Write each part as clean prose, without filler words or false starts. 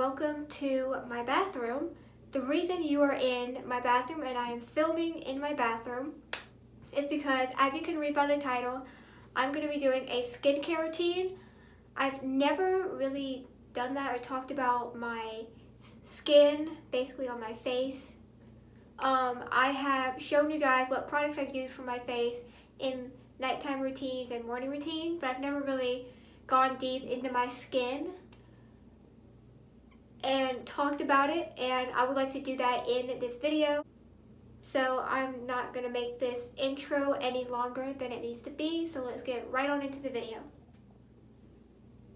welcome to my bathroom. The reason you are in my bathroom and I am filming in my bathroom is because, as you can read by the title, I'm going to be doing a skincare routine. I've never really done that or talked about my skin, basically on my face. I have shown you guys what products I've used for my face in nighttime routines and morning routines, but I've never really gone deep into my skin and talked about it, and I would like to do that in this video. So I'm not going to make this intro any longer than it needs to be, so let's get right on into the video.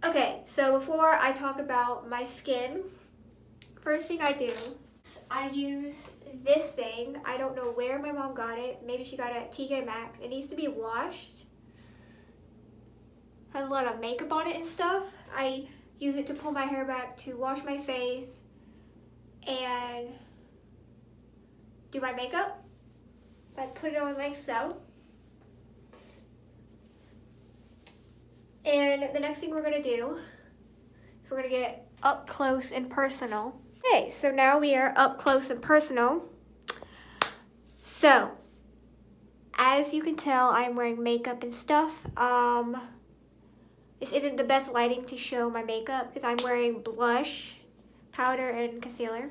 Okay, so before I talk about my skin, first thing I do, I use this thing. I don't know where my mom got it. Maybe she got it at TJ Maxx. It needs to be washed. Has a lot of makeup on it and stuff. I use it to pull my hair back, to wash my face, and do my makeup. I put it on like so. And the next thing we're gonna do is we're gonna get up close and personal. Okay, so now we are up close and personal. So, as you can tell, I'm wearing makeup and stuff. This isn't the best lighting to show my makeup because I'm wearing blush, powder, and concealer.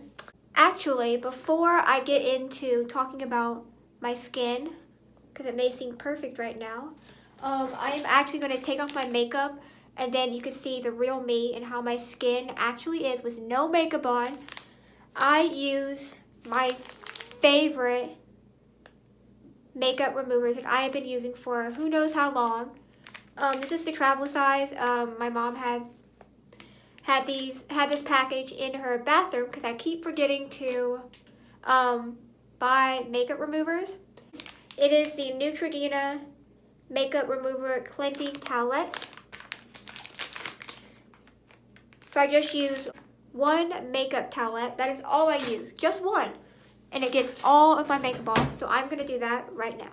Actually, before I get into talking about my skin, because it may seem perfect right now, I am actually going to take off my makeup, and then you can see the real me and how my skin actually is with no makeup on. I use my favorite makeup removers that I have been using for who knows how long. This is the travel size. My mom had this package in her bathroom because I keep forgetting to buy makeup removers. It is the Neutrogena Makeup Remover Cleansing Towelette. So I just use one makeup towelette. That is all I use, just one. And it gets all of my makeup off, so I'm gonna do that right now.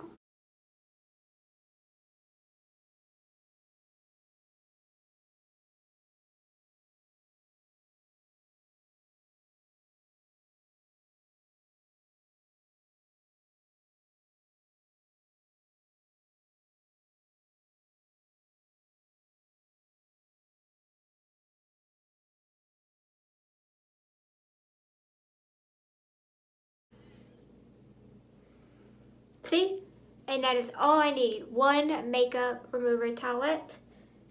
See? And that is all I need. One makeup remover towelette.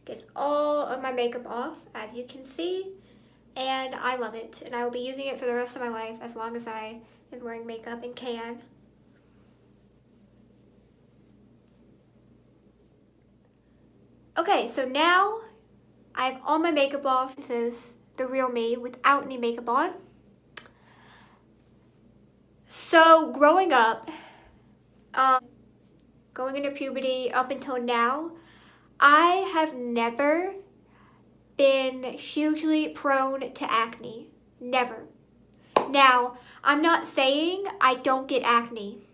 Gets all of my makeup off, as you can see. And I love it. And I will be using it for the rest of my life as long as I am wearing makeup and can. Okay, so now I have all my makeup off. This is the real me without any makeup on. So growing up, going into puberty up until now, I have never been hugely prone to acne. Never. Now, I'm not saying I don't get acne.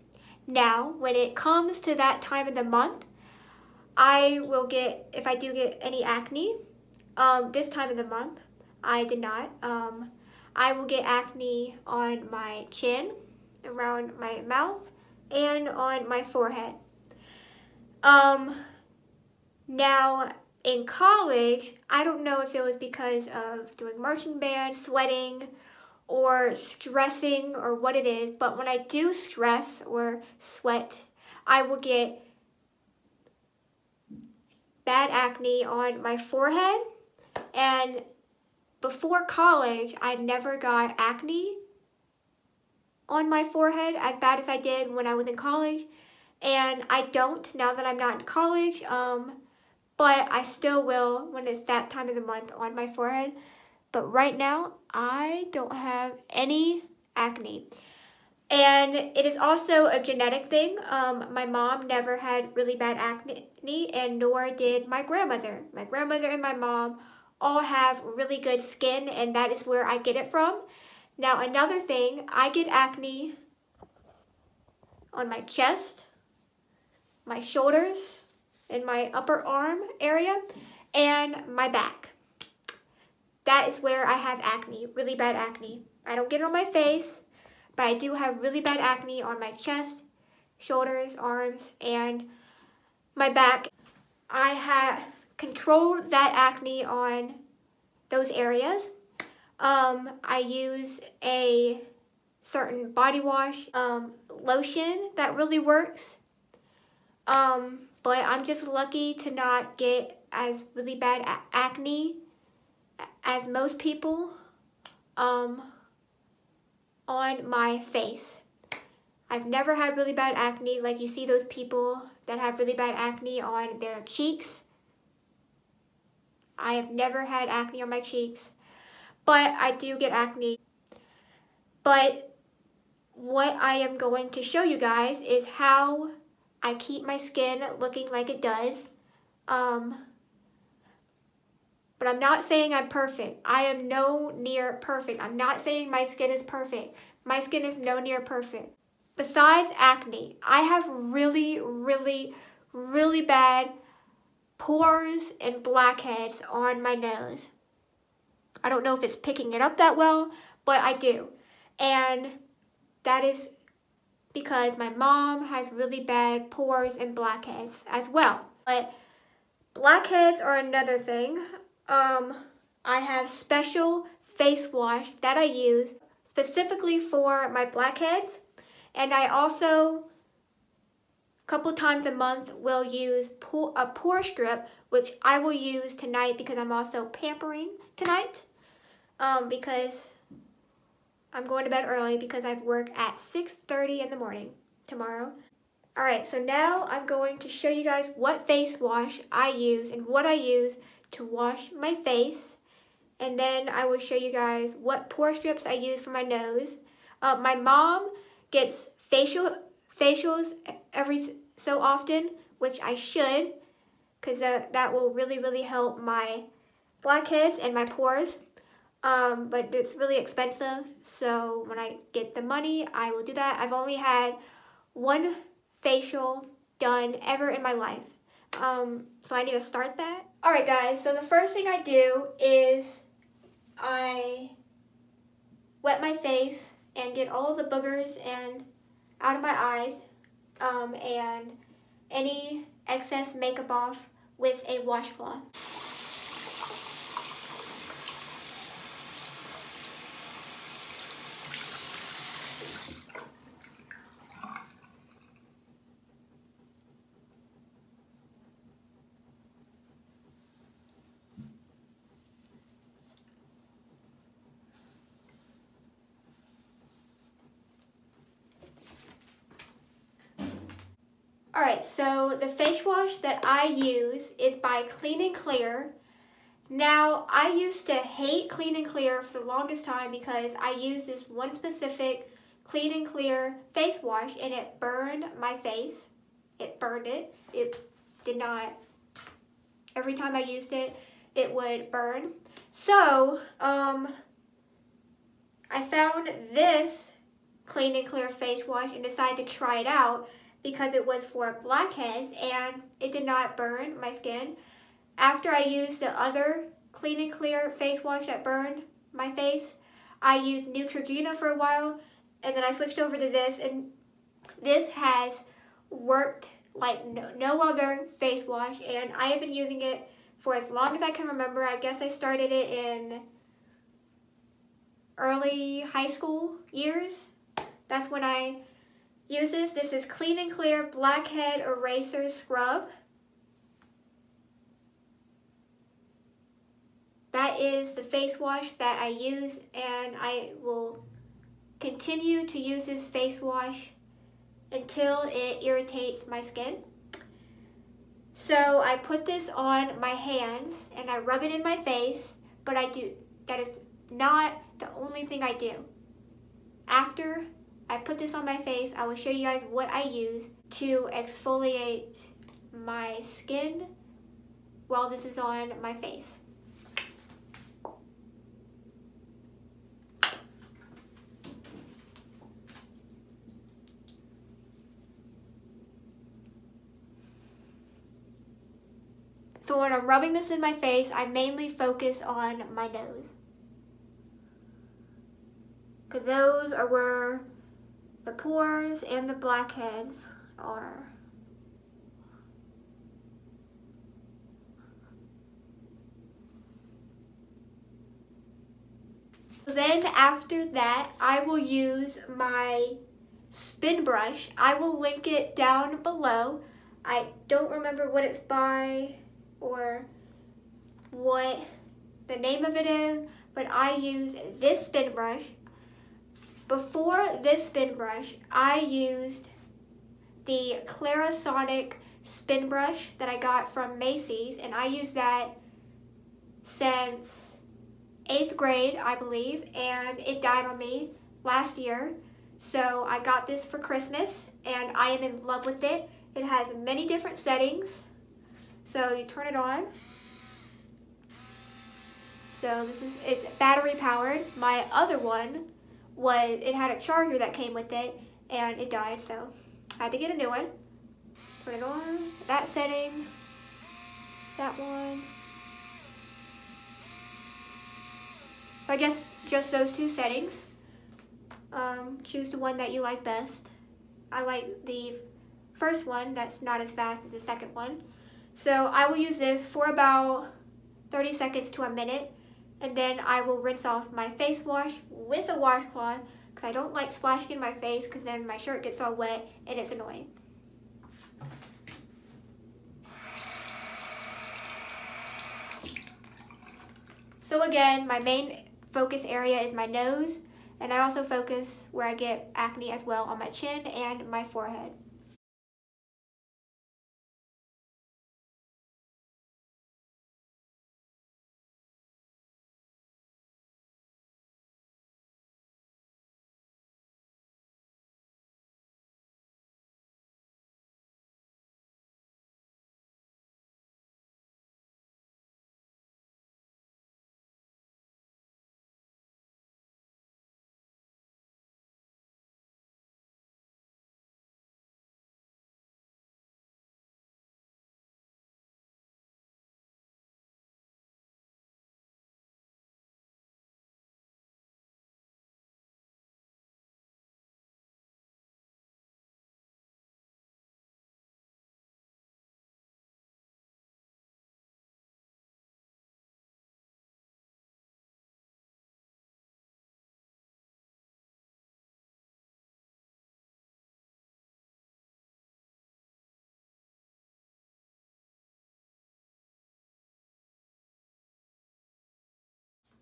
Now, when it comes to that time of the month, I will get, if I do get any acne, this time of the month, I did not. I will get acne on my chin, around my mouth, and on my forehead. Now, in college, I don't know if it was because of doing marching band, sweating, or stressing, or what it is, but when I do stress or sweat, I will get bad acne on my forehead. And before college, I never got acne on my forehead as bad as I did when I was in college. And I don't now that I'm not in college, but I still will when it's that time of the month on my forehead. But right now, I don't have any acne. And it is also a genetic thing. My mom never had really bad acne, and nor did my grandmother. My grandmother and my mom all have really good skin, and that is where I get it from. Now, another thing, I get acne on my chest, my shoulders, and my upper arm area, and my back. that is where I have acne, really bad acne. I don't get it on my face, but I do have really bad acne on my chest, shoulders, arms, and my back. I have controlled that acne on those areas. I use a certain body wash, lotion that really works. But I'm just lucky to not get as really bad acne as most people on my face. I've never had really bad acne like you see those people that have really bad acne on their cheeks. I have never had acne on my cheeks, but I do get acne. But what I am going to show you guys is how I keep my skin looking like it does. But I'm not saying I'm perfect. I am no near perfect. I'm not saying my skin is perfect. My skin is no near perfect. Besides acne, I have really, really, really bad pores and blackheads on my nose. I don't know if it's picking it up that well, but I do. And that is because my mom has really bad pores and blackheads as well. But blackheads are another thing. I have special face wash that I use specifically for my blackheads. And I also, a couple times a month, will use a pore strip, which I will use tonight because I'm also pampering tonight. Because I'm going to bed early because I work at 6:30 in the morning tomorrow. Alright, so now I'm going to show you guys what face wash I use and what I use to wash my face. And then I will show you guys what pore strips I use for my nose. My mom gets facials every so often, which I should, because that will really, really help my blackheads and my pores. But it's really expensive, so when I get the money, I will do that. I've only had one facial done ever in my life, so I need to start that. Alright guys, so the first thing I do is I wet my face and get all the boogers and out of my eyes, and any excess makeup off with a washcloth. Alright, so the face wash that I use is by Clean and Clear. Now, I used to hate Clean and Clear for the longest time because I used this one specific Clean and Clear face wash and it burned my face. It burned it. It did not, every time I used it, it would burn. So, I found this Clean and Clear face wash and decided to try it out because it was for blackheads and it did not burn my skin. After I used the other Clean and Clear face wash that burned my face, I used Neutrogena for a while and then I switched over to this, and this has worked like no other face wash, and I have been using it for as long as I can remember. I guess I started it in early high school years. That's when I use this. This is Clean and Clear Blackhead Eraser Scrub. That is the face wash that I use, and I will continue to use this face wash until it irritates my skin. So I put this on my hands and I rub it in my face, but that is not the only thing I do. After I put this on my face, I will show you guys what I use to exfoliate my skin while this is on my face. So when I'm rubbing this in my face, I mainly focus on my nose. those are where the pores and the blackheads are. Then after that, I will use my spin brush. I will link it down below. I don't remember what it's by or what the name of it is, but I use this spin brush. Before this spin brush, I used the Clarisonic spin brush that I got from Macy's, and I used that since 8th grade, I believe, and it died on me last year. So I got this for Christmas, and I am in love with it. It has many different settings. So you turn it on. So it's battery powered. My other one it had a charger that came with it, and it died, so I had to get a new one. Turn it on, that setting, that one. So I guess just those two settings. Choose the one that you like best. I like the first one that's not as fast as the second one. So I will use this for about 30 seconds to a minute, and then I will rinse off my face wash with a washcloth because I don't like splashing in my face because then my shirt gets all wet and it's annoying. So again, my main focus area is my nose, and I also focus where I get acne as well on my chin and my forehead.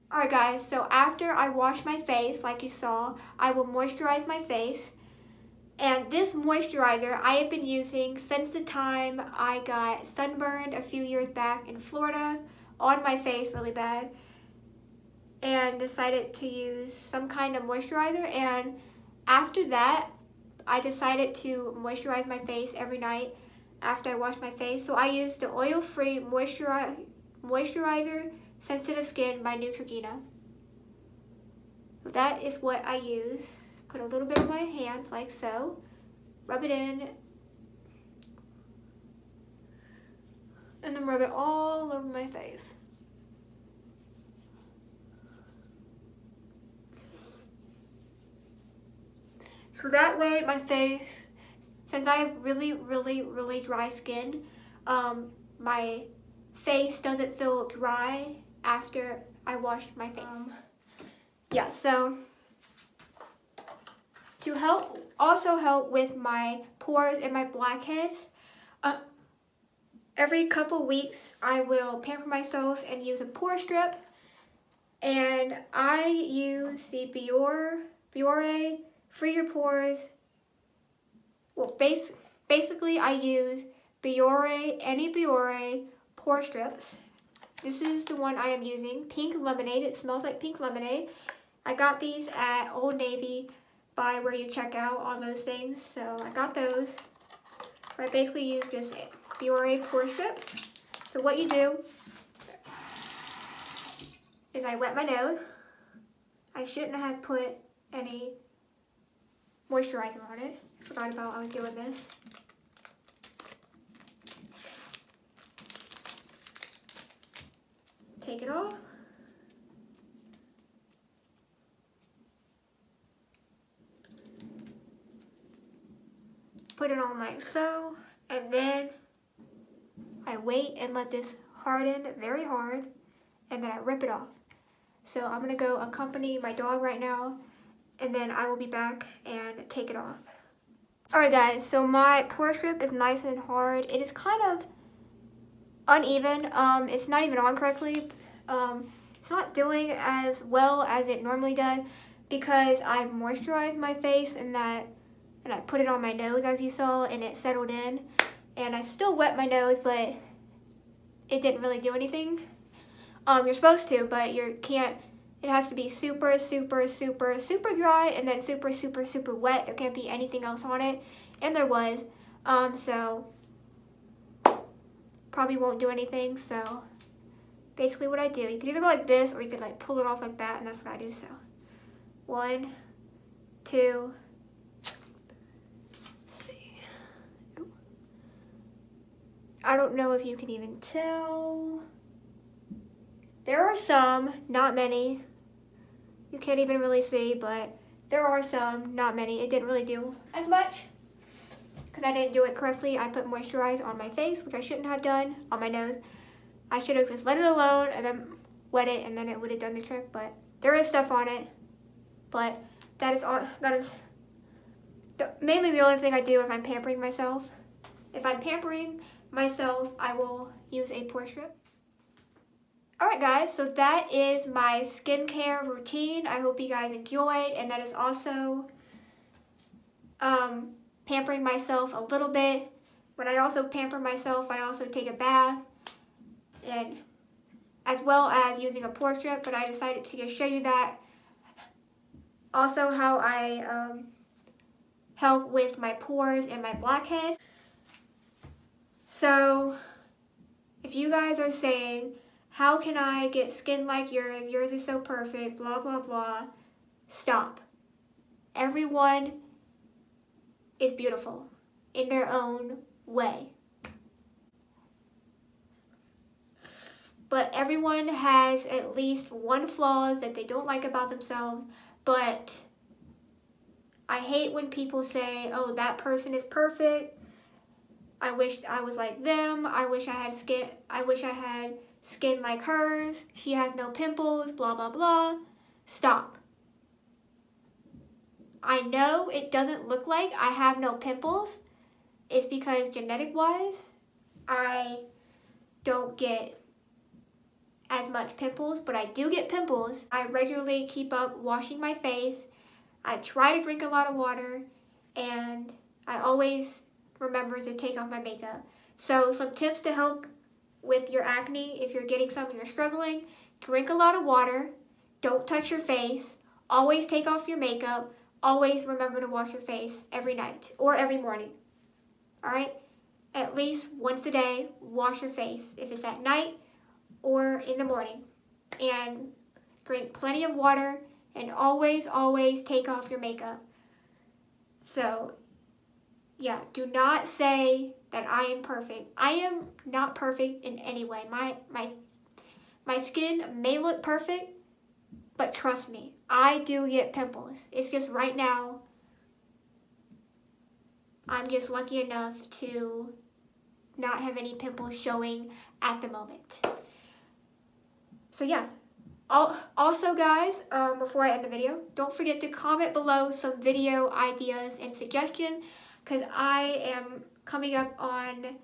Alright guys, so after I wash my face, like you saw, I will moisturize my face. And this moisturizer I have been using since the time I got sunburned a few years back in Florida on my face really bad, and decided to use some kind of moisturizer. And after that, I decided to moisturize my face every night after I wash my face. So I used the oil-free moisturizer Sensitive Skin by Neutrogena. So that is what I use. Put a little bit on my hands like so. Rub it in. And then rub it all over my face. So that way my face, since I have really dry skin, my face doesn't feel dry after I wash my face. Yeah, so to also help with my pores and my blackheads, every couple weeks I will pamper myself and use a pore strip, and I use the Biore Free Your Pores. Well, basically I use any Biore pore strips. This is the one I am using, Pink Lemonade. It smells like pink lemonade. I got these at Old Navy by where you check out on those things, so I got those. I basically use just Biore pore strips. So what you do is I wet my nose. I shouldn't have put any moisturizer on it. I forgot about I was doing this. Take it off. put it on like so, and then I wait and let this harden very hard, and then I rip it off. So I'm gonna go accompany my dog right now, and then I will be back and take it off. Alright guys, so my pore strip is nice and hard. It is kind of uneven. It's not even on correctly. It's not doing as well as it normally does because I moisturized my face and I put it on my nose, as you saw, and it settled in. And I still wet my nose, but it didn't really do anything. You're supposed to, but you can't. It has to be super, super, super, super dry, and then super, super, super wet. There can't be anything else on it, and there was. So probably won't do anything. So basically, what I do, you can either go like this, or you could like pull it off like that, and that's what I do. So 1, 2. I don't know if you can even tell. There are some, not many. You can't even really see, but there are some, not many. It didn't really do as much because I didn't do it correctly. I put moisturize on my face, which I shouldn't have done, on my nose. I should have just let it alone and then wet it, and then it would have done the trick, but there is stuff on it. But that is mainly the only thing I do if I'm pampering myself. If I'm pampering myself, I will use a pore strip. Alright guys, so that is my skincare routine. I hope you guys enjoyed, and that is also pampering myself a little bit. When I also pamper myself, I also take a bath, and as well as using a pore strip, but I decided to just show you that. Also how I help with my pores and my blackhead. So if you guys are saying, how can I get skin like yours? Yours is so perfect, blah, blah, blah. Stop. Everyone is beautiful in their own way. But everyone has at least one flaws that they don't like about themselves. But I hate when people say, oh, that person is perfect. I wish I was like them. I wish I had skin like hers. She has no pimples, blah, blah, blah. Stop. I know it doesn't look like I have no pimples. It's because genetic-wise, I don't get as much pimples, but I do get pimples. I regularly keep up washing my face. I try to drink a lot of water, and I always remember to take off my makeup. So some tips to help with your acne, if you're getting some and you're struggling: drink a lot of water, don't touch your face, always take off your makeup, always remember to wash your face every night or every morning. Alright? At least once a day, wash your face if it's at night or in the morning. And drink plenty of water, and always, always take off your makeup. So yeah, do not say that I am perfect. I am not perfect in any way. My skin may look perfect, but trust me, I do get pimples. It's just right now, I'm just lucky enough to not have any pimples showing at the moment. So yeah. Also guys, before I end the video, don't forget to comment below some video ideas and suggestions, because I am coming up on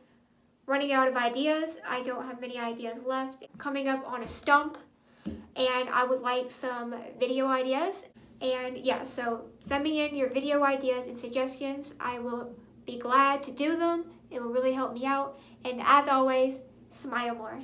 running out of ideas. I don't have many ideas left. Coming up on a stump, and I would like some video ideas. And yeah, so send me in your video ideas and suggestions. I will be glad to do them. It will really help me out. And as always, smile more.